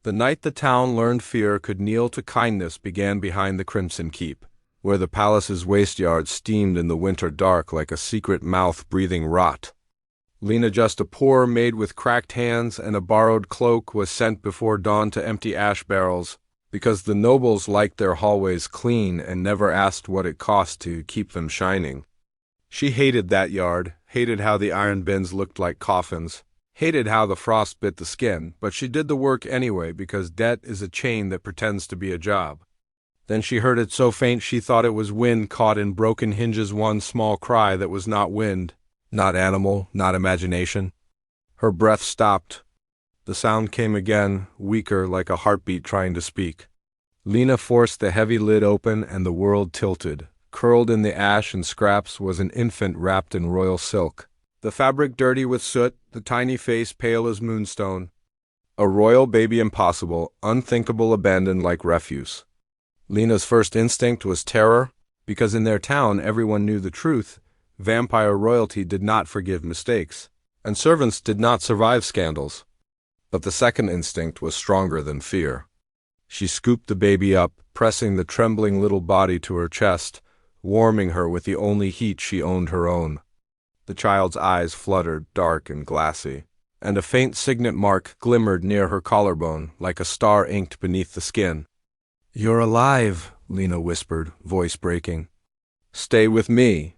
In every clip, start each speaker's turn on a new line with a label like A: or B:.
A: The night the town learned fear could kneel to kindness began behind the Crimson Keep, where the palace's waste yard steamed in the winter dark like a secret mouth breathing rot. Lena, just a poor maid with cracked hands and a borrowed cloak, was sent before dawn to empty ash barrels, because the nobles liked their hallways clean and never asked what it cost to keep them shining. She hated that yard, hated how the iron bins looked like coffins, hated how the frost bit the skin, but she did the work anyway because debt is a chain that pretends to be a job. Then she heard it so faint she thought it was wind caught in broken hinges, one small cry that was not wind, not animal, not imagination. Her breath stopped. The sound came again, weaker, like a heartbeat trying to speak. Lena forced the heavy lid open and the world tilted. Curled in the ash and scraps was an infant wrapped in royal silk. The fabric dirty with soot, the tiny face pale as moonstone. A royal baby, impossible, unthinkable, abandoned like refuse. Lena's first instinct was terror, because in their town everyone knew the truth. Vampire royalty did not forgive mistakes, and servants did not survive scandals. But the second instinct was stronger than fear. She scooped the baby up, pressing the trembling little body to her chest, warming her with the only heat she owned, her own. The child's eyes fluttered, dark and glassy, and a faint signet mark glimmered near her collarbone, like a star inked beneath the skin. "You're alive," Lena whispered, voice breaking. "Stay with me."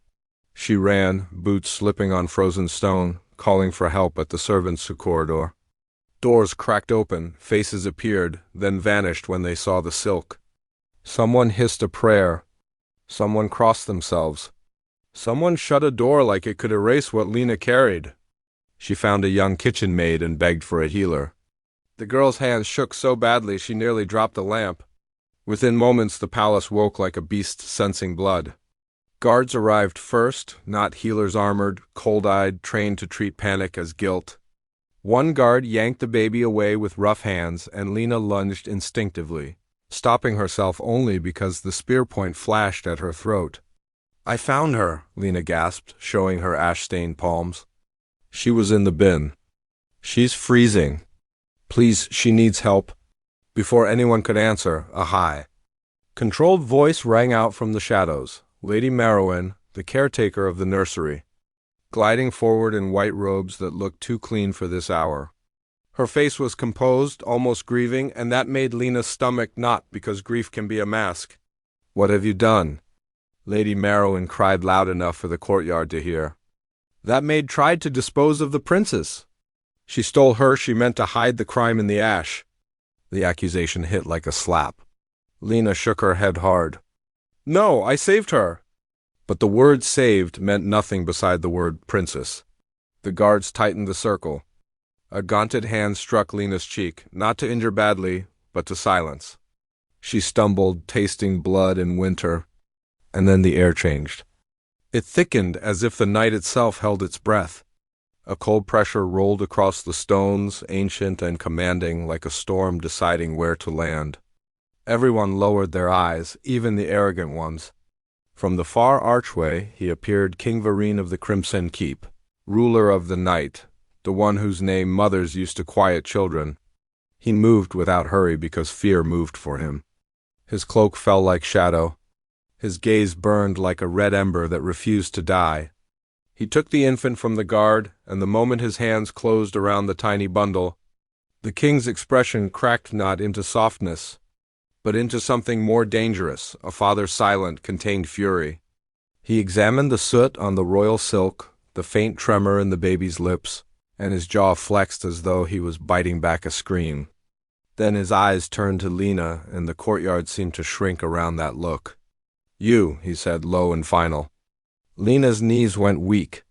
A: She ran, boots slipping on frozen stone, calling for help at the servants' corridor. Doors cracked open, faces appeared, then vanished when they saw the silk. Someone hissed a prayer. Someone crossed themselves. Someone shut a door like it could erase what Lena carried. She found a young kitchen maid and begged for a healer. The girl's hands shook so badly she nearly dropped the lamp. Within moments the palace woke like a beast sensing blood. Guards arrived first, not healers armored, cold-eyed, trained to treat panic as guilt. One guard yanked the baby away with rough hands, and Lena lunged instinctively, stopping herself only because the spear point flashed at her throat. "I found her," Lena gasped, showing her ash-stained palms. "She was in the bin. She's freezing. Please, she needs help." Before anyone could answer, a high, controlled voice rang out from the shadows. Lady Merowyn, the caretaker of the nursery, gliding forward in white robes that looked too clean for this hour. Her face was composed, almost grieving, and that made Lena's stomach knot because grief can be a mask. "What have you done?" Lady Merowyn cried loud enough for the courtyard to hear. "That maid tried to dispose of the princess. She stole her, she meant to hide the crime in the ash." The accusation hit like a slap. Lena shook her head hard. "No, I saved her." But the word saved meant nothing beside the word princess. The guards tightened the circle. A gaunted hand struck Lena's cheek, not to injure badly, but to silence. She stumbled, tasting blood and winter, and then the air changed. It thickened as if the night itself held its breath. A cold pressure rolled across the stones, ancient and commanding, like a storm deciding where to land. Everyone lowered their eyes, even the arrogant ones. From the far archway he appeared, King Varine of the Crimson Keep, ruler of the night, the one whose name mothers used to quiet children. He moved without hurry because fear moved for him. His cloak fell like shadow. His gaze burned like a red ember that refused to die. He took the infant from the guard, and the moment his hands closed around the tiny bundle, the king's expression cracked not into softness, but into something more dangerous, a father's silent, contained fury. He examined the soot on the royal silk, the faint tremor in the baby's lips, and his jaw flexed as though he was biting back a scream. Then his eyes turned to Lena, and the courtyard seemed to shrink around that look. "You," he said, low and final. Lena's knees went weak.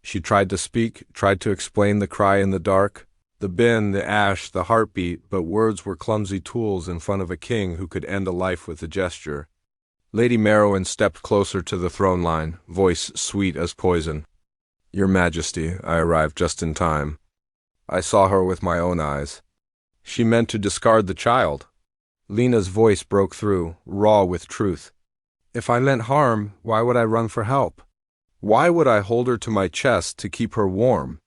A: She tried to speak, tried to explain the cry in the dark, the bin, the ash, the heartbeat, but words were clumsy tools in front of a king who could end a life with a gesture. Lady Merowyn stepped closer to the throne line, voice sweet as poison. "Your Majesty, I arrived just in time. I saw her with my own eyes. She meant to discard the child." Lena's voice broke through, raw with truth. "If I meant harm, why would I run for help? Why would I hold her to my chest to keep her warm?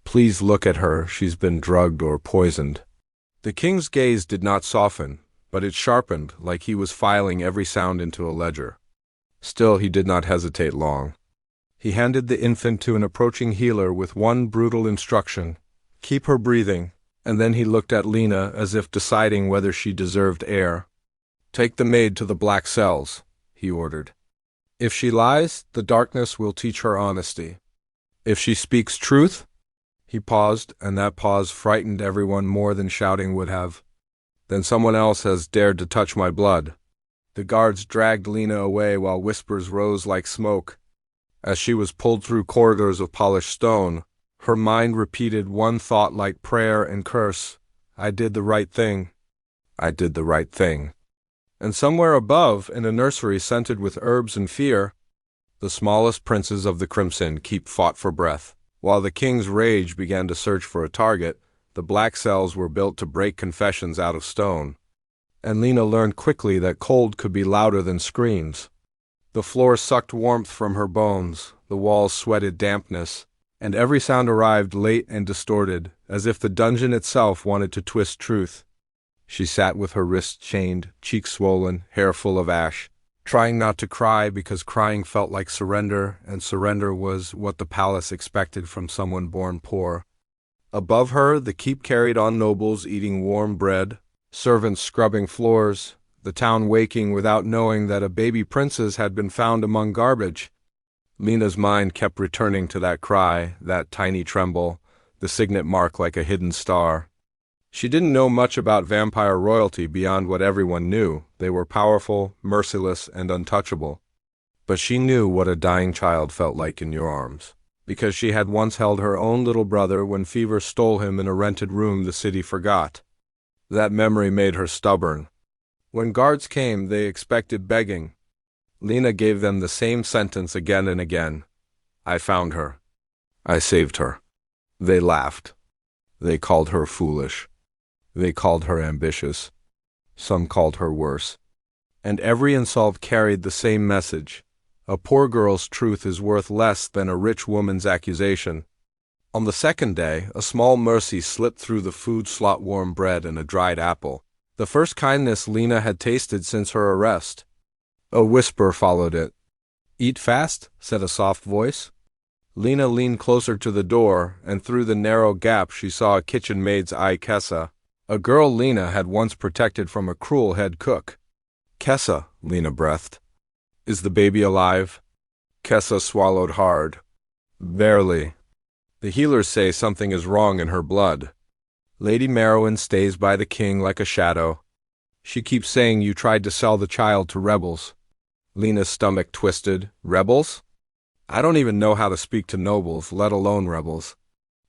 A: Please look at her, she's been drugged or poisoned." The king's gaze did not soften, but it sharpened, like he was filing every sound into a ledger. Still, he did not hesitate long. He handed the infant to an approaching healer with one brutal instruction: keep her breathing, and then he looked at Lena as if deciding whether she deserved air. Take the maid to the black cells, he ordered. If she lies, the darkness will teach her honesty. If she speaks truth— He paused, and that pause frightened everyone more than shouting would have. Then someone else has dared to touch my blood. The guards dragged Lena away while whispers rose like smoke. As she was pulled through corridors of polished stone, her mind repeated one thought like prayer and curse: I did the right thing. I did the right thing. And somewhere above, in a nursery scented with herbs and fear, the smallest princes of the Crimson Keep fought for breath. While the king's rage began to search for a target, the black cells were built to break confessions out of stone. And Lena learned quickly that cold could be louder than screams. The floor sucked warmth from her bones, the walls sweated dampness, and every sound arrived late and distorted, as if the dungeon itself wanted to twist truth. She sat with her wrists chained, cheeks swollen, hair full of ash, trying not to cry because crying felt like surrender, and surrender was what the palace expected from someone born poor. Above her, the keep carried on nobles eating warm bread, servants scrubbing floors, the town waking without knowing that a baby princess had been found among garbage. Lena's mind kept returning to that cry, that tiny tremble, the signet mark like a hidden star. She didn't know much about vampire royalty beyond what everyone knew. They were powerful, merciless, and untouchable. But she knew what a dying child felt like in your arms, because she had once held her own little brother when fever stole him in a rented room the city forgot. That memory made her stubborn. When guards came, they expected begging. Lena gave them the same sentence again and again. I found her. I saved her. They laughed. They called her foolish. They called her ambitious. Some called her worse. And every insult carried the same message: a poor girl's truth is worth less than a rich woman's accusation. On the second day, a small mercy slipped through the food slot: warm bread and a dried apple. The first kindness Lena had tasted since her arrest. A whisper followed it. Eat fast, said a soft voice. Lena leaned closer to the door, and through the narrow gap she saw a kitchen maid's eye: Kessa, a girl Lena had once protected from a cruel head cook. Kessa, Lena breathed. Is the baby alive? Kessa swallowed hard. Barely. The healers say something is wrong in her blood. Lady Merowyn stays by the king like a shadow. She keeps saying you tried to sell the child to rebels. Lena's stomach twisted. Rebels? I don't even know how to speak to nobles, let alone rebels.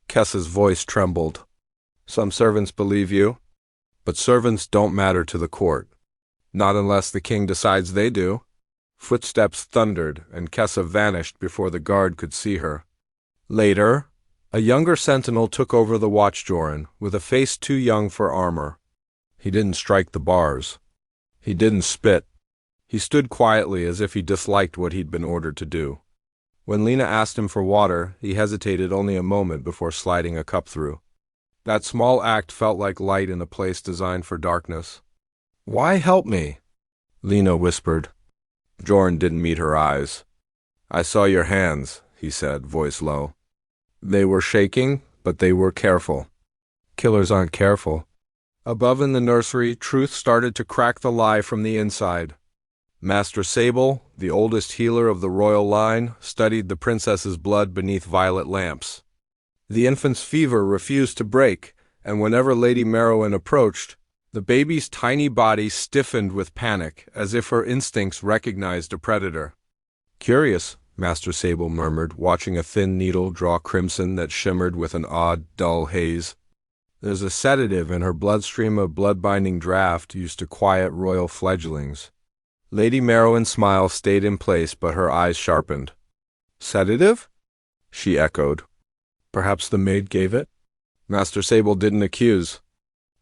A: Kessa's voice trembled. Some servants believe you, but servants don't matter to the court. Not unless the king decides they do. Footsteps thundered, and Kessa vanished before the guard could see her. Later, a younger sentinel took over the watch Joran, with a face too young for armor. He didn't strike the bars. He didn't spit. He stood quietly as if he disliked what he'd been ordered to do. When Lena asked him for water, he hesitated only a moment before sliding a cup through. That small act felt like light in a place designed for darkness. Why help me? Lena whispered. Joran didn't meet her eyes. I saw your hands, he said, voice low. They were shaking, but they were careful. Killers aren't careful. Above in the nursery, truth started to crack the lie from the inside. Master Sable, the oldest healer of the royal line, studied the princess's blood beneath violet lamps. The infant's fever refused to break, and whenever Lady Merowyn approached, the baby's tiny body stiffened with panic, as if her instincts recognized a predator. Curious, Master Sable murmured, watching a thin needle draw crimson that shimmered with an odd, dull haze. There's a sedative in her bloodstream, a blood-binding draught used to quiet royal fledglings. Lady Merowyn's smile stayed in place, but her eyes sharpened. Sedative? She echoed. Perhaps the maid gave it? Master Sable didn't accuse.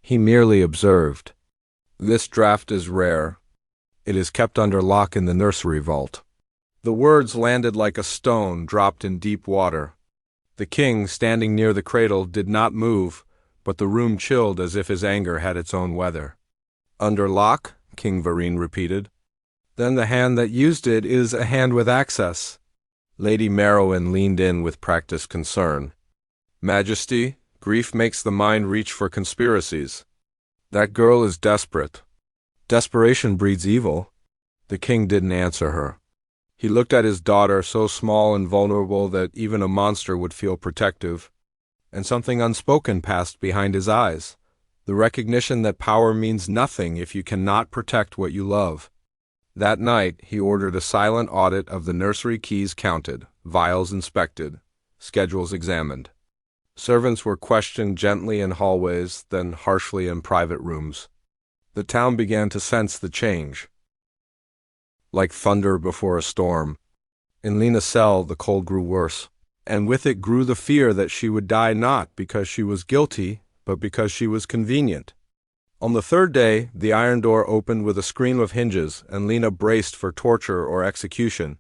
A: He merely observed. This draught is rare. It is kept under lock in the nursery vault. The words landed like a stone dropped in deep water. The king, standing near the cradle, did not move, but the room chilled as if his anger had its own weather. "Under lock?" King Varine repeated. "Then the hand that used it is a hand with access." Lady Merowyn leaned in with practiced concern. "Majesty, grief makes the mind reach for conspiracies. That girl is desperate." "Desperation breeds evil." The king didn't answer her. He looked at his daughter, so small and vulnerable that even a monster would feel protective, and something unspoken passed behind his eyes, the recognition that power means nothing if you cannot protect what you love. That night, he ordered a silent audit of the nursery keys counted, vials inspected, schedules examined. Servants were questioned gently in hallways, then harshly in private rooms. The town began to sense the change. Like thunder before a storm. In Lena's cell, the cold grew worse, and with it grew the fear that she would die not because she was guilty, but because she was convenient. On the third day, the iron door opened with a scream of hinges, and Lena braced for torture or execution.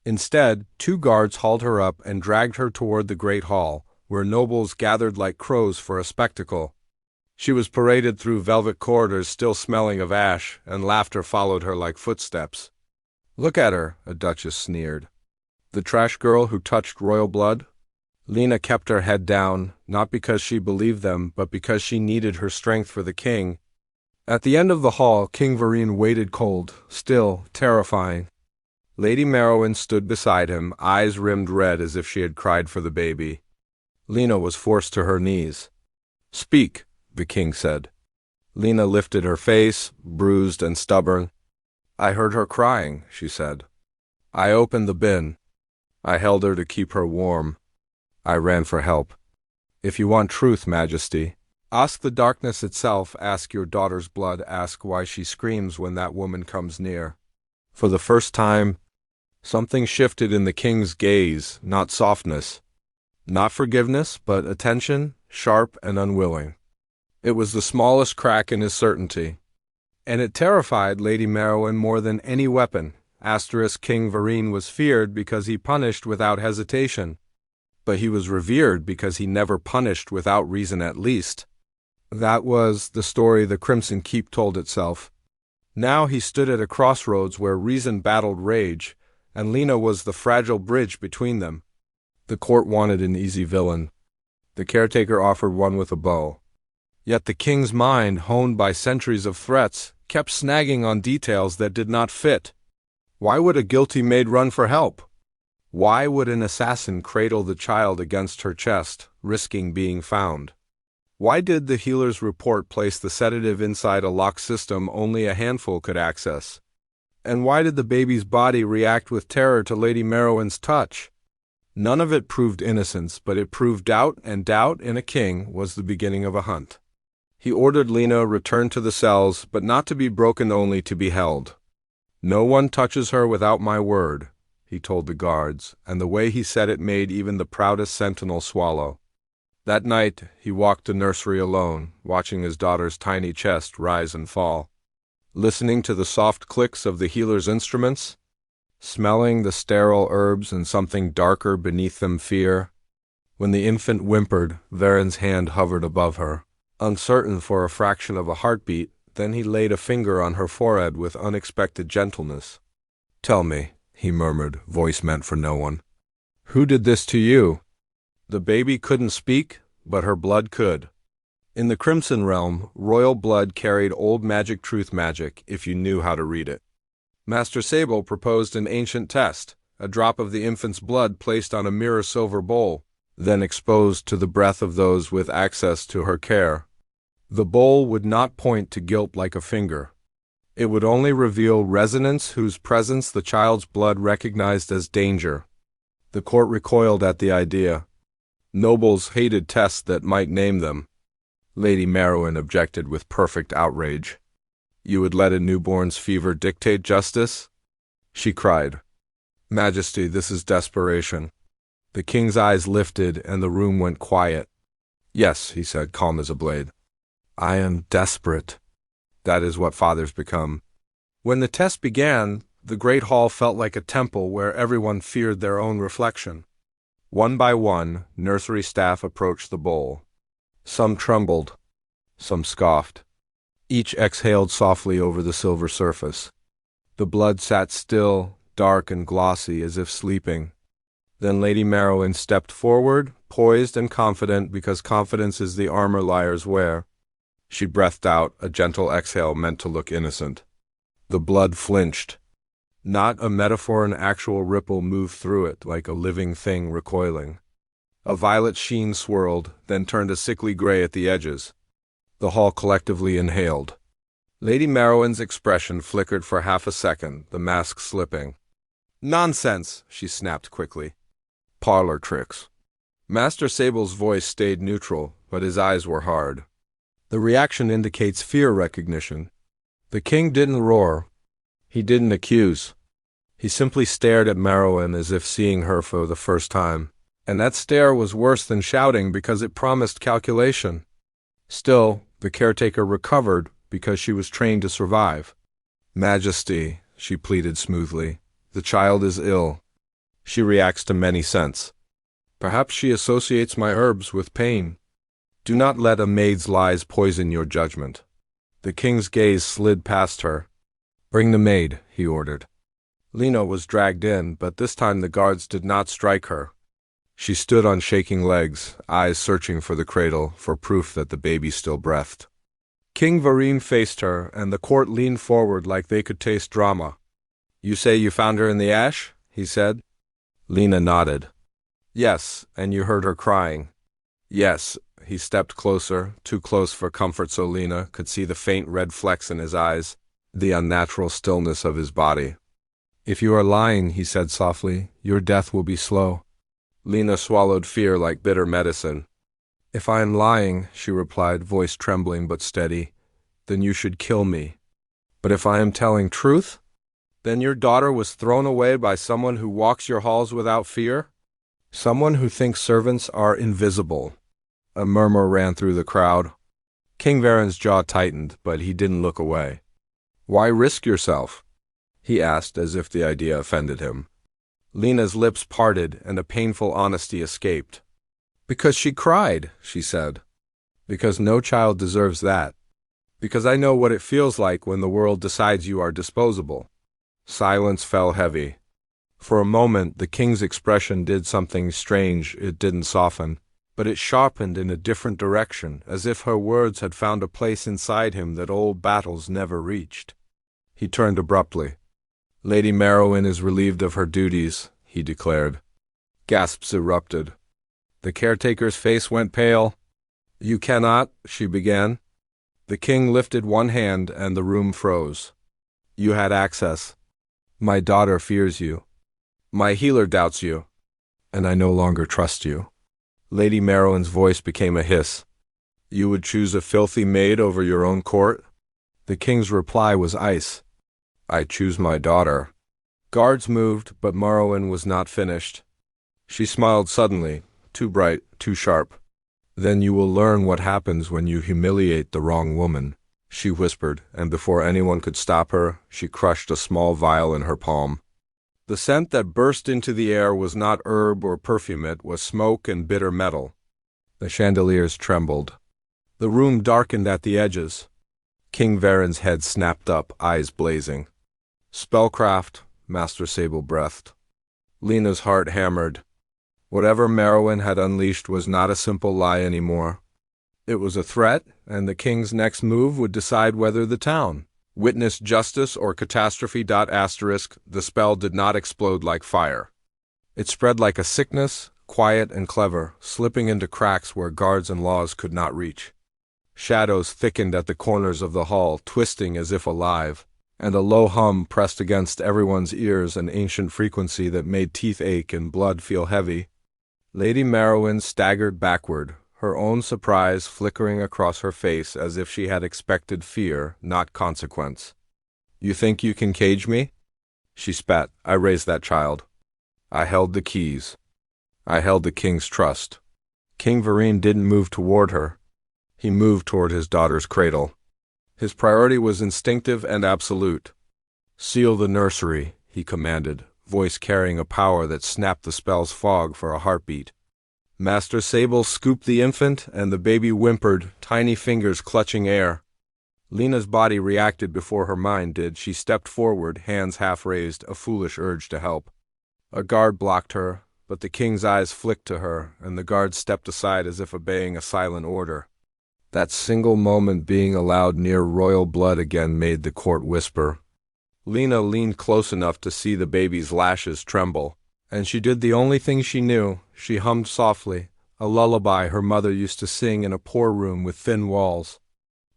A: Instead, 2 guards hauled her up and dragged her toward the great hall, where nobles gathered like crows for a spectacle. She was paraded through velvet corridors still smelling of ash, and laughter followed her like footsteps. "Look at her," a duchess sneered. "The trash girl who touched royal blood?" Lena kept her head down, not because she believed them, but because she needed her strength for the king. At the end of the hall, King Varine waited cold, still, terrifying. Lady Merowyn stood beside him, eyes rimmed red as if she had cried for the baby. Lena was forced to her knees. "Speak," the king said. Lena lifted her face, bruised and stubborn. "I heard her crying," she said. "I opened the bin. I held her to keep her warm. I ran for help. If you want truth, Majesty, ask the darkness itself, ask your daughter's blood, ask why she screams when that woman comes near." For the first time, something shifted in the king's gaze, not softness, not forgiveness, but attention, sharp and unwilling. It was the smallest crack in his certainty, and it terrified Lady Merowyn more than any weapon. King Varine was feared because he punished without hesitation, but he was revered because he never punished without reason at least. That was the story the Crimson Keep told itself. Now he stood at a crossroads where reason battled rage, and Lena was the fragile bridge between them. The court wanted an easy villain. The caretaker offered one with a bow. Yet the king's mind, honed by centuries of threats, kept snagging on details that did not fit. Why would a guilty maid run for help? Why would an assassin cradle the child against her chest, risking being found? Why did the healer's report place the sedative inside a locked system only a handful could access? And why did the baby's body react with terror to Lady Merowyn's touch? None of it proved innocence, but it proved doubt, and doubt in a king was the beginning of a hunt. He ordered Lena returned to the cells, but not to be broken, only to be held. "No one touches her without my word," he told the guards, and the way he said it made even the proudest sentinel swallow. That night, he walked the nursery alone, watching his daughter's tiny chest rise and fall, listening to the soft clicks of the healer's instruments, smelling the sterile herbs and something darker beneath them, fear. When the infant whimpered, Varen's hand hovered above her, uncertain for a fraction of a heartbeat. Then he laid a finger on her forehead with unexpected gentleness. "Tell me," he murmured, voice meant for no one. "Who did this to you?" The baby couldn't speak, but her blood could. In the Crimson Realm, royal blood carried old magic truth magic if you knew how to read it. Master Sable proposed an ancient test, a drop of the infant's blood placed on a mirror silver bowl, then exposed to the breath of those with access to her care. The bowl would not point to guilt like a finger. It would only reveal resonance whose presence the child's blood recognized as danger. The court recoiled at the idea. Nobles hated tests that might name them. Lady Merowyn objected with perfect outrage. "You would let a newborn's fever dictate justice?" She cried. "Majesty, this is desperation." The king's eyes lifted and the room went quiet. "Yes," he said, calm as a blade. "I am desperate." That is what fathers become. When the test began, the great hall felt like a temple where everyone feared their own reflection. One by one, nursery staff approached the bowl. Some trembled, some scoffed. Each exhaled softly over the silver surface. The blood sat still, dark and glossy, as if sleeping. Then Lady Merowyn stepped forward, poised and confident, because confidence is the armor liars wear. She breathed out, a gentle exhale meant to look innocent. The blood flinched. Not a metaphor, an actual ripple moved through it, like a living thing recoiling. A violet sheen swirled, then turned a sickly gray at the edges. The hall collectively inhaled. Lady Merowyn's expression flickered for half a second, the mask slipping. "Nonsense," she snapped quickly. "Parlor tricks." Master Sable's voice stayed neutral, but his eyes were hard. The reaction indicates fear recognition. The king didn't roar. He didn't accuse. He simply stared at Merowyn as if seeing her for the first time. And that stare was worse than shouting because it promised calculation. Still, the caretaker recovered because she was trained to survive. "Majesty," she pleaded smoothly, "the child is ill. She reacts to many scents. Perhaps she associates my herbs with pain. Do not let a maid's lies poison your judgment." The king's gaze slid past her. "Bring the maid," he ordered. Lena was dragged in, but this time the guards did not strike her. She stood on shaking legs, eyes searching for the cradle, for proof that the baby still breathed. King Varine faced her, and the court leaned forward like they could taste drama. "You say you found her in the ash?" he said. Lena nodded. "Yes, and you heard her crying." "Yes." He stepped closer, too close for comfort so Lena could see the faint red flecks in his eyes, the unnatural stillness of his body. "If you are lying," he said softly, "your death will be slow." Lena swallowed fear like bitter medicine. "If I am lying," she replied, voice trembling but steady, "then you should kill me. But if I am telling truth, then your daughter was thrown away by someone who walks your halls without fear? Someone who thinks servants are invisible." A murmur ran through the crowd. King Varen's jaw tightened, but he didn't look away. "Why risk yourself?" he asked, as if the idea offended him. Lena's lips parted, and a painful honesty escaped. "Because she cried," she said. "Because no child deserves that. Because I know what it feels like when the world decides you are disposable." Silence fell heavy. For a moment, the king's expression did something strange. It didn't soften, but it sharpened in a different direction, as if her words had found a place inside him that old battles never reached. He turned abruptly. "Lady Merowyn is relieved of her duties," he declared. Gasps erupted. The caretaker's face went pale. "You cannot," she began. The king lifted one hand and the room froze. "You had access. My daughter fears you. My healer doubts you. And I no longer trust you." Lady Merowyn's voice became a hiss. "You would choose a filthy maid over your own court?" The king's reply was ice. "I choose my daughter." Guards moved, but Merowyn was not finished. She smiled suddenly, too bright, too sharp. "Then you will learn what happens when you humiliate the wrong woman," she whispered, and before anyone could stop her, she crushed a small vial in her palm. The scent that burst into the air was not herb or perfume, it was smoke and bitter metal. The chandeliers trembled. The room darkened at the edges. King Varen's head snapped up, eyes blazing. "Spellcraft," Master Sable breathed. Lena's heart hammered. Whatever Merowyn had unleashed was not a simple lie anymore. It was a threat, and the king's next move would decide whether the town witnessed justice or catastrophe. The spell did not explode like fire. It spread like a sickness, quiet and clever, slipping into cracks where guards and laws could not reach. Shadows thickened at the corners of the hall, twisting as if alive, and a low hum pressed against everyone's ears, an ancient frequency that made teeth ache and blood feel heavy. Lady Merowyn staggered backward, her own surprise flickering across her face as if she had expected fear, not consequence. "You think you can cage me?" She spat. "I raised that child. I held the keys. I held the king's trust." King Varine didn't move toward her. He moved toward his daughter's cradle. His priority was instinctive and absolute. "Seal the nursery," he commanded, voice carrying a power that snapped the spell's fog for a heartbeat. Master Sable scooped the infant, and the baby whimpered, tiny fingers clutching air. Lena's body reacted before her mind did. She stepped forward, hands half raised, a foolish urge to help. A guard blocked her, but the king's eyes flicked to her, and the guard stepped aside as if obeying a silent order. That single moment being allowed near royal blood again made the court whisper. Lena leaned close enough to see the baby's lashes tremble, and she did the only thing she knew. She hummed softly, a lullaby her mother used to sing in a poor room with thin walls.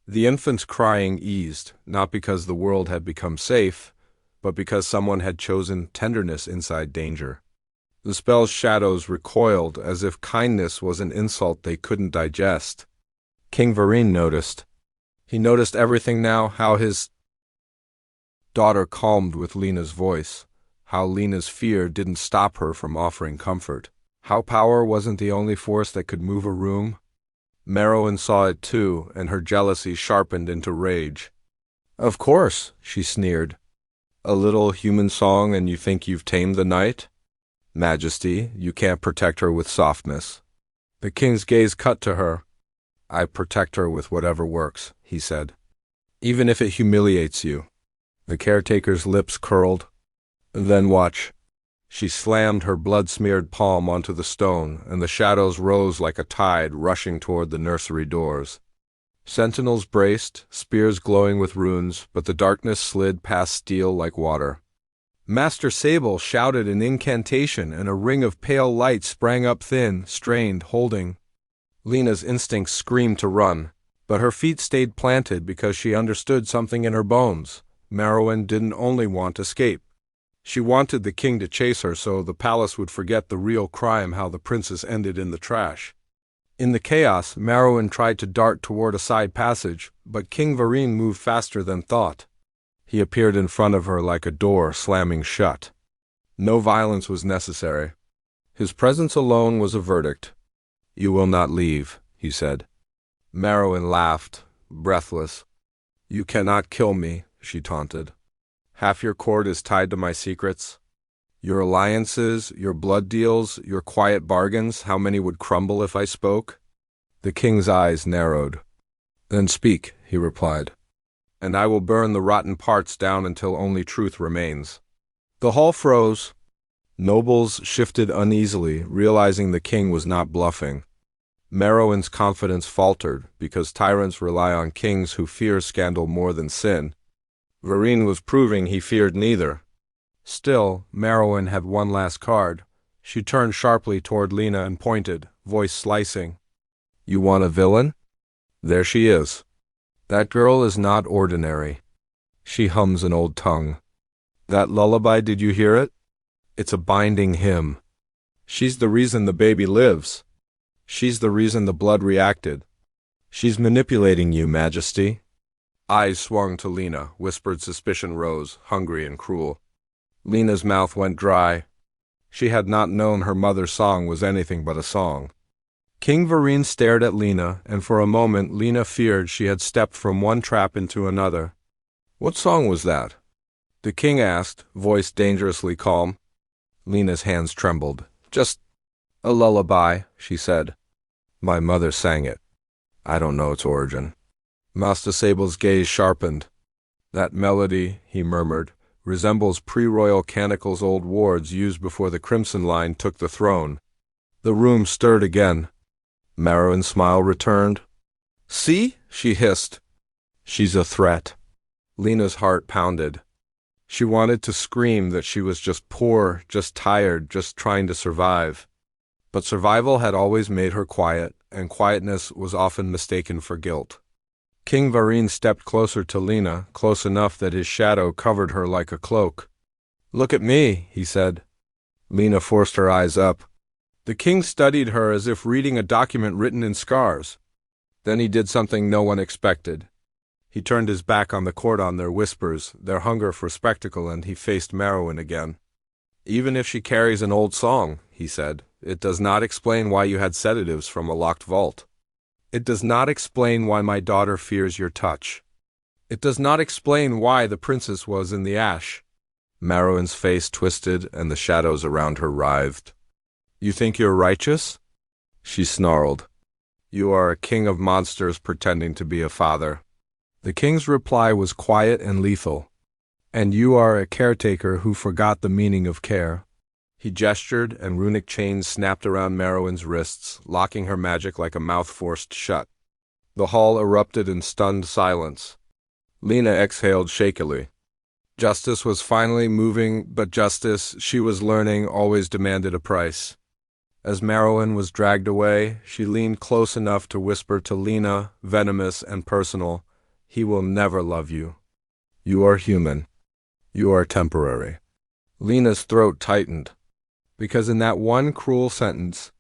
A: The infant's crying eased, not because the world had become safe, but because someone had chosen tenderness inside danger. The spell's shadows recoiled as if kindness was an insult they couldn't digest. King Varine noticed. He noticed everything now, how his daughter calmed with Lena's voice, how Lena's fear didn't stop her from offering comfort, how power wasn't the only force that could move a room. Merowan saw it too, and her jealousy sharpened into rage. "Of course," she sneered. "A little human song and you think you've tamed the night? Majesty, you can't protect her with softness." The king's gaze cut to her. "I protect her with whatever works," he said. "Even if it humiliates you." The caretaker's lips curled. "Then watch." She slammed her blood-smeared palm onto the stone, and the shadows rose like a tide rushing toward the nursery doors. Sentinels braced, spears glowing with runes, but the darkness slid past steel like water. Master Sable shouted an incantation, and a ring of pale light sprang up thin, strained, holding. Lena's instincts screamed to run, but her feet stayed planted because she understood something in her bones. Merowan didn't only want escape. She wanted the king to chase her so the palace would forget the real crime, how the princess ended in the trash. In the chaos, Merowan tried to dart toward a side passage, but King Varine moved faster than thought. He appeared in front of her like a door slamming shut. No violence was necessary. His presence alone was a verdict. "You will not leave," he said. Merowan laughed, breathless. "You cannot kill me," she taunted. "Half your court is tied to my secrets. Your alliances, your blood deals, your quiet bargains, how many would crumble if I spoke?" The king's eyes narrowed. "Then speak," he replied, "and I will burn the rotten parts down until only truth remains." The hall froze. Nobles shifted uneasily, realizing the king was not bluffing. Merowan's confidence faltered, because tyrants rely on kings who fear scandal more than sin. Varine was proving he feared neither. Still, Merowan had one last card. She turned sharply toward Lena and pointed, voice slicing. "You want a villain? There she is. That girl is not ordinary. She hums an old tongue. That lullaby, did you hear it? It's a binding hymn. She's the reason the baby lives. She's the reason the blood reacted. She's manipulating you, Majesty." Eyes swung to Lena, whispered suspicion rose, hungry and cruel. Lena's mouth went dry. She had not known her mother's song was anything but a song. King Varine stared at Lena, and for a moment Lena feared she had stepped from one trap into another. "What song was that?" the king asked, voice dangerously calm. Lena's hands trembled. "Just a lullaby," she said. "My mother sang it. I don't know its origin." Master Sable's gaze sharpened. "That melody," he murmured, "resembles pre-royal Canicle's old wards used before the Crimson Line took the throne." The room stirred again. Merowan's smile returned. "See?" she hissed. "She's a threat." Lena's heart pounded. She wanted to scream that she was just poor, just tired, just trying to survive. But survival had always made her quiet, and quietness was often mistaken for guilt. King Varine stepped closer to Lena, close enough that his shadow covered her like a cloak. "Look at me," he said. Lena forced her eyes up. The king studied her as if reading a document written in scars. Then he did something no one expected. He turned his back on the court, on their whispers, their hunger for spectacle, and he faced Merowan again. "Even if she carries an old song," he said, "it does not explain why you had sedatives from a locked vault. It does not explain why my daughter fears your touch. It does not explain why the princess was in the ash." Merowan's face twisted and the shadows around her writhed. "You think you're righteous?" She snarled. You are a king of monsters pretending to be a father. The king's reply was quiet and lethal. And you are a caretaker who forgot the meaning of care. He gestured, and runic chains snapped around Merowyn's wrists, locking her magic like a mouth forced shut. The hall erupted in stunned silence. Lena exhaled shakily. Justice was finally moving, but justice, she was learning, always demanded a price. As Merowyn was dragged away, she leaned close enough to whisper to Lena, venomous and personal, "He will never love you. You are human. You are temporary." Lena's throat tightened, because in that one cruel sentence,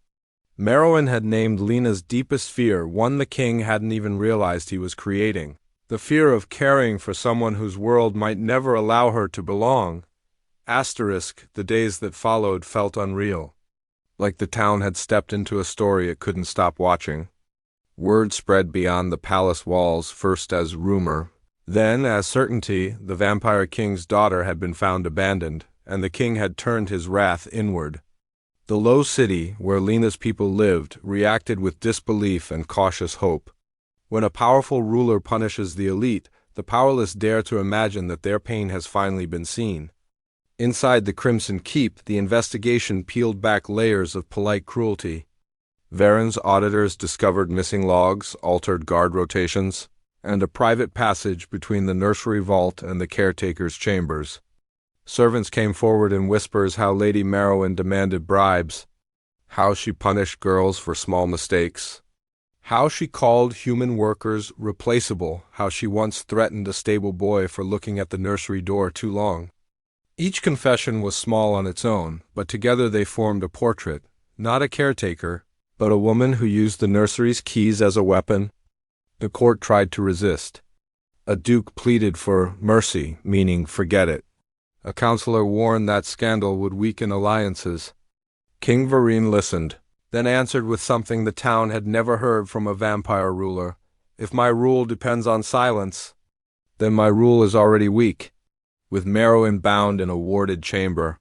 A: Merowyn had named Lena's deepest fear, one the king hadn't even realized he was creating. The fear of caring for someone whose world might never allow her to belong. The days that followed felt unreal. Like the town had stepped into a story it couldn't stop watching. Word spread beyond the palace walls, first as rumor, then as certainty. The vampire king's daughter had been found abandoned, and the king had turned his wrath inward. The low city, where Lena's people lived, reacted with disbelief and cautious hope. When a powerful ruler punishes the elite, the powerless dare to imagine that their pain has finally been seen. Inside the Crimson Keep, the investigation peeled back layers of polite cruelty. Varen's auditors discovered missing logs, altered guard rotations, and a private passage between the nursery vault and the caretaker's chambers. Servants came forward in whispers how Lady Merowyn demanded bribes, how she punished girls for small mistakes, how she called human workers replaceable, how she once threatened a stable boy for looking at the nursery door too long. Each confession was small on its own, but together they formed a portrait, not a caretaker, but a woman who used the nursery's keys as a weapon. The court tried to resist. A duke pleaded for mercy, meaning forget it. A counselor warned that scandal would weaken alliances. King Varine listened, then answered with something the town had never heard from a vampire ruler. If my rule depends on silence, then my rule is already weak. With Merowyn bound in a warded chamber,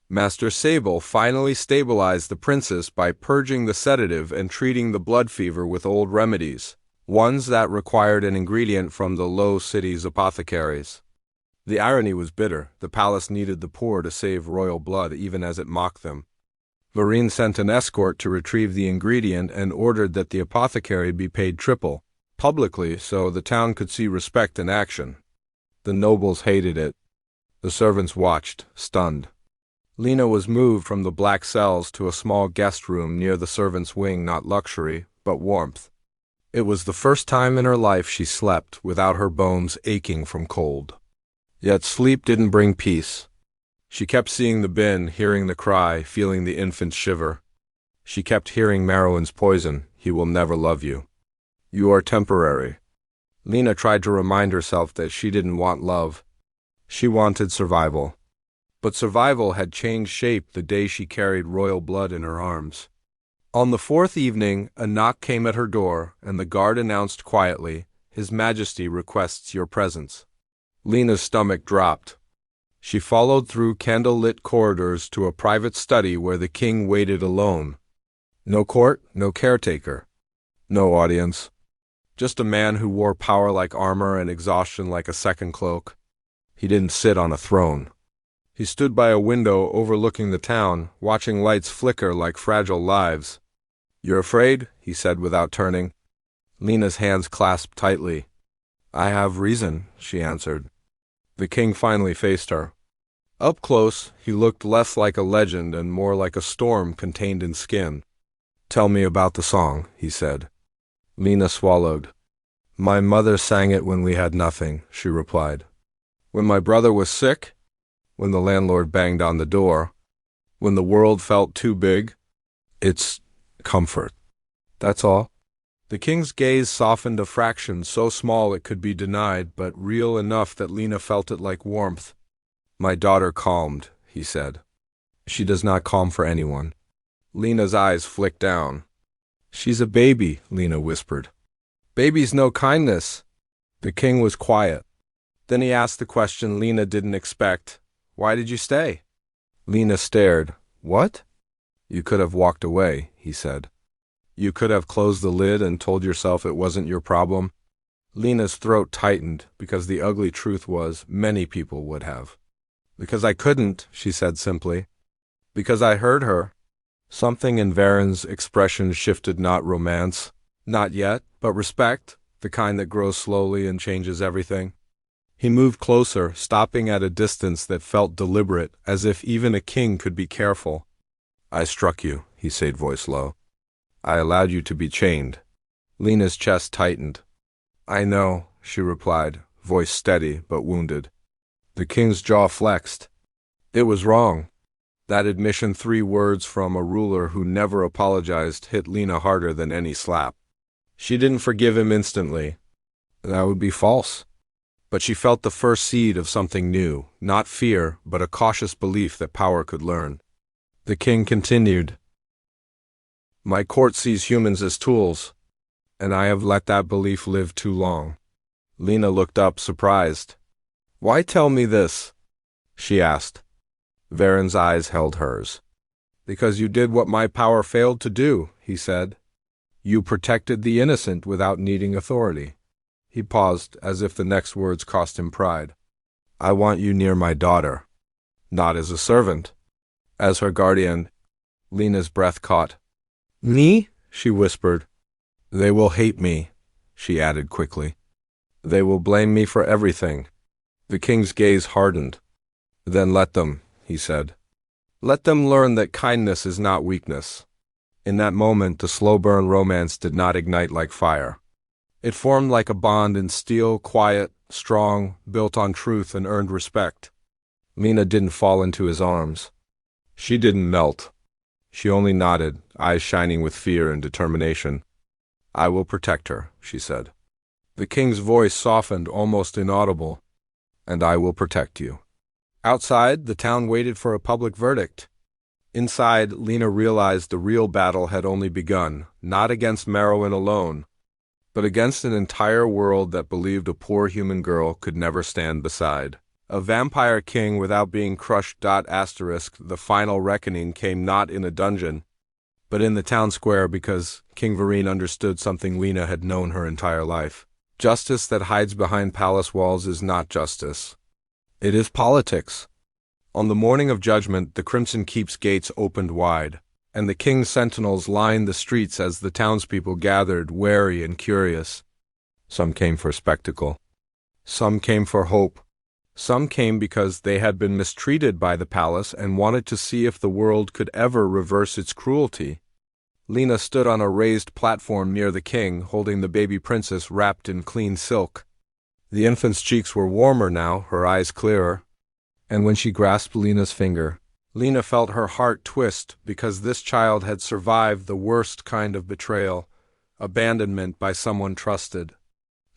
A: Master Sable finally stabilized the princess by purging the sedative and treating the blood fever with old remedies, ones that required an ingredient from the low city's apothecaries. The irony was bitter. The palace needed the poor to save royal blood, even as it mocked them. Varine sent an escort to retrieve the ingredient and ordered that the apothecary be paid triple, publicly, so the town could see respect in action. The nobles hated it. The servants watched, stunned. Lena was moved from the black cells to a small guest room near the servants' wing, not luxury, but warmth. It was the first time in her life she slept without her bones aching from cold. Yet sleep didn't bring peace. She kept seeing the bin, hearing the cry, feeling the infant shiver. She kept hearing Merowyn's poison, "He will never love you. You are temporary." Lena tried to remind herself that she didn't want love. She wanted survival. But survival had changed shape the day she carried royal blood in her arms. On the fourth evening, a knock came at her door, and the guard announced quietly, "His Majesty requests your presence." Lena's stomach dropped. She followed through candle-lit corridors to a private study where the king waited alone. No court, no caretaker, no audience. Just a man who wore power like armor and exhaustion like a second cloak. He didn't sit on a throne. He stood by a window overlooking the town, watching lights flicker like fragile lives. "You're afraid?" he said without turning. Lena's hands clasped tightly. "I have reason," she answered. The king finally faced her. Up close, he looked less like a legend and more like a storm contained in skin. "Tell me about the song," he said. Lena swallowed. "My mother sang it when we had nothing," she replied. "When my brother was sick? When the landlord banged on the door? When the world felt too big? It's comfort. That's all." The king's gaze softened a fraction, so small it could be denied, but real enough that Lena felt it like warmth. "My daughter calmed," he said. "She does not calm for anyone." Lena's eyes flicked down. "She's a baby," Lena whispered. "Babies know kindness." The king was quiet. Then he asked the question Lena didn't expect. "Why did you stay?" Lena stared. "What?" "You could have walked away," he said. You could have closed the lid and told yourself it wasn't your problem. Lena's throat tightened because the ugly truth was many people would have. Because I couldn't, she said simply. Because I heard her. Something in Varen's expression shifted, not romance, not yet, but respect, the kind that grows slowly and changes everything. He moved closer, stopping at a distance that felt deliberate, as if even a king could be careful. I struck you, he said, voice low. I allowed you to be chained. Lena's chest tightened. I know, she replied, voice steady but wounded. The king's jaw flexed. It was wrong. That admission, 3 words from a ruler who never apologized, hit Lena harder than any slap. She didn't forgive him instantly. That would be false. But she felt the first seed of something new, not fear, but a cautious belief that power could learn. The king continued. My court sees humans as tools, and I have let that belief live too long. Lena looked up, surprised. Why tell me this? She asked. Varen's eyes held hers. Because you did what my power failed to do, he said. You protected the innocent without needing authority. He paused, as if the next words cost him pride. I want you near my daughter. Not as a servant. As her guardian. Lena's breath caught. Me? She whispered. They will hate me, she added quickly. They will blame me for everything. The king's gaze hardened. Then let them, he said. Let them learn that kindness is not weakness. In that moment, the slow-burn romance did not ignite like fire. It formed like a bond in steel, quiet, strong, built on truth and earned respect. Lena didn't fall into his arms. She didn't melt. She only nodded, eyes shining with fear and determination. I will protect her, she said. The king's voice softened, almost inaudible. And I will protect you. Outside, the town waited for a public verdict. Inside, Lena realized the real battle had only begun, not against Merowyn alone, but against an entire world that believed a poor human girl could never stand beside. A vampire king without being crushed. The final reckoning came not in a dungeon, but in the town square, because King Varine understood something Lena had known her entire life. Justice that hides behind palace walls is not justice. It is politics. On the morning of judgment, the Crimson Keep's gates opened wide, and the king's sentinels lined the streets as the townspeople gathered, wary and curious. Some came for spectacle. Some came for hope. Some came because they had been mistreated by the palace and wanted to see if the world could ever reverse its cruelty. Lena stood on a raised platform near the king, holding the baby princess wrapped in clean silk. The infant's cheeks were warmer now, her eyes clearer. And when she grasped Lena's finger, Lena felt her heart twist, because this child had survived the worst kind of betrayal, abandonment by someone trusted.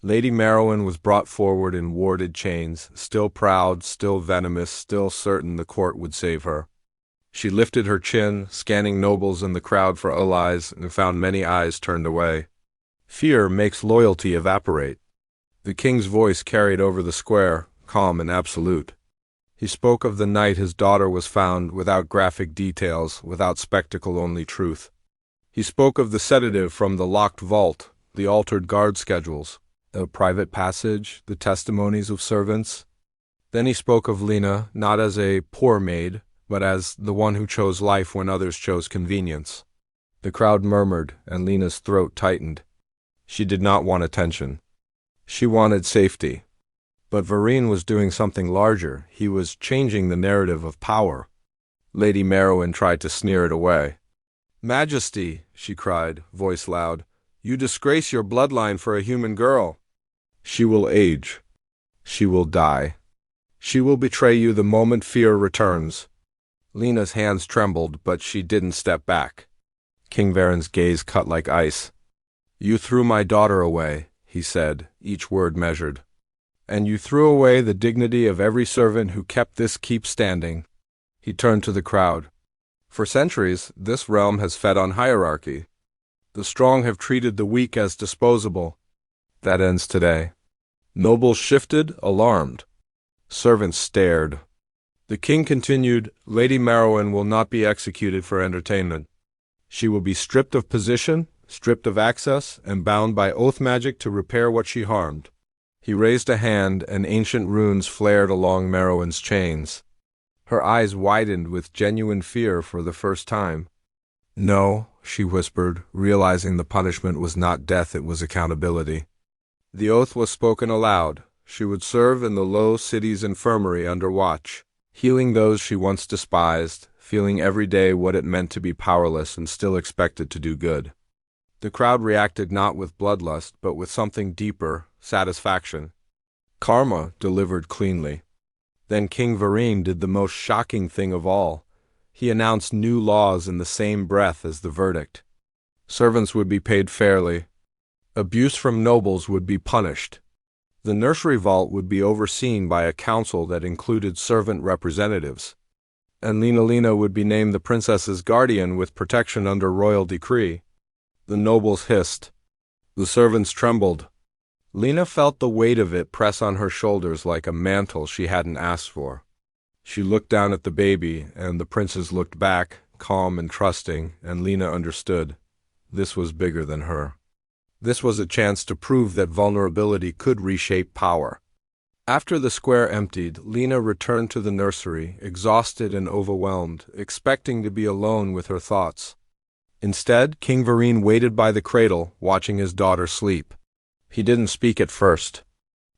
A: Lady Merowyn was brought forward in warded chains, still proud, still venomous, still certain the court would save her. She lifted her chin, scanning nobles in the crowd for allies, and found many eyes turned away. Fear makes loyalty evaporate. The king's voice carried over the square, calm and absolute. He spoke of the night his daughter was found, without graphic details, without spectacle, only truth. He spoke of the sedative from the locked vault, the altered guard schedules, the private passage, the testimonies of servants. Then he spoke of Lena, not as a poor maid, but as the one who chose life when others chose convenience. The crowd murmured, and Lena's throat tightened. She did not want attention. She wanted safety. But Varine was doing something larger. He was changing the narrative of power. Lady Merowyn tried to sneer it away. "Majesty," she cried, voice loud, "you disgrace your bloodline for a human girl. She will age. She will die. She will betray you the moment fear returns." Lena's hands trembled, but she didn't step back. King Varen's gaze cut like ice. "You threw my daughter away," he said, each word measured. "And you threw away the dignity of every servant who kept this keep standing." He turned to the crowd. "For centuries, this realm has fed on hierarchy. The strong have treated the weak as disposable. That ends today." Nobles shifted, alarmed. Servants stared. The king continued, "Lady Merowyn will not be executed for entertainment. She will be stripped of position, stripped of access and bound by oath magic to repair what she harmed. He raised a hand, and ancient runes flared along Merowyn's chains. Her eyes widened with genuine fear for the first time. "No," she whispered, realizing the punishment was not death, it was accountability. The oath was spoken aloud. She would serve in the low city's infirmary under watch, healing those she once despised, feeling every day what it meant to be powerless and still expected to do good. The crowd reacted not with bloodlust, but with something deeper, satisfaction. Karma delivered cleanly. Then King Varine did the most shocking thing of all. He announced new laws in the same breath as the verdict. Servants would be paid fairly. Abuse from nobles would be punished. The nursery vault would be overseen by a council that included servant representatives. And Lena would be named the princess's guardian with protection under royal decree. The nobles hissed. The servants trembled. Lena felt the weight of it press on her shoulders like a mantle she hadn't asked for. She looked down at the baby, and the princes looked back, calm and trusting, and Lena understood. This was bigger than her. This was a chance to prove that vulnerability could reshape power. After the square emptied, Lena returned to the nursery, exhausted and overwhelmed, expecting to be alone with her thoughts. Instead, King Varine waited by the cradle, watching his daughter sleep. He didn't speak at first.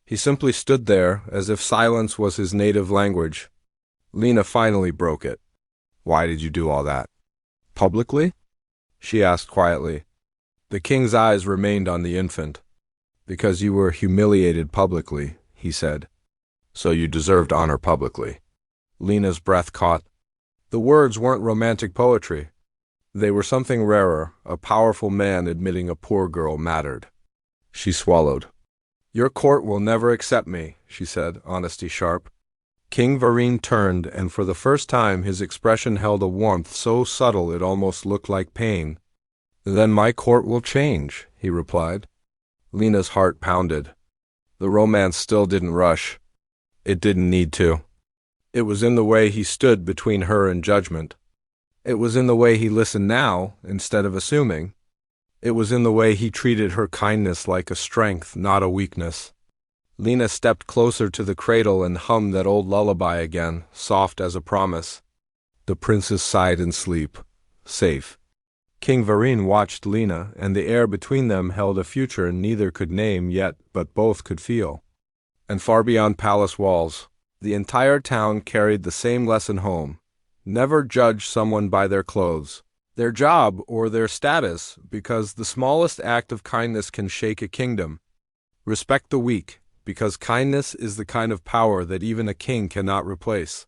A: He simply stood there, as if silence was his native language. Lena finally broke it. "Why did you do all that?" "Publicly?" she asked quietly. The king's eyes remained on the infant. "Because you were humiliated publicly," he said. "So you deserved honor publicly." Lena's breath caught. The words weren't romantic poetry. They were something rarer, a powerful man admitting a poor girl mattered. She swallowed. "Your court will never accept me," she said, honesty sharp. King Varine turned, and for the first time his expression held a warmth so subtle it almost looked like pain. "Then my court will change," he replied. Lena's heart pounded. The romance still didn't rush. It didn't need to. It was in the way he stood between her and judgment. It was in the way he listened now, instead of assuming. It was in the way he treated her kindness like a strength, not a weakness. Lena stepped closer to the cradle and hummed that old lullaby again, soft as a promise. The princess sighed in sleep. Safe. King Varine watched Lena, and the air between them held a future neither could name yet, but both could feel. And far beyond palace walls, the entire town carried the same lesson home. Never judge someone by their clothes, their job, or their status, because the smallest act of kindness can shake a kingdom. Respect the weak, because kindness is the kind of power that even a king cannot replace.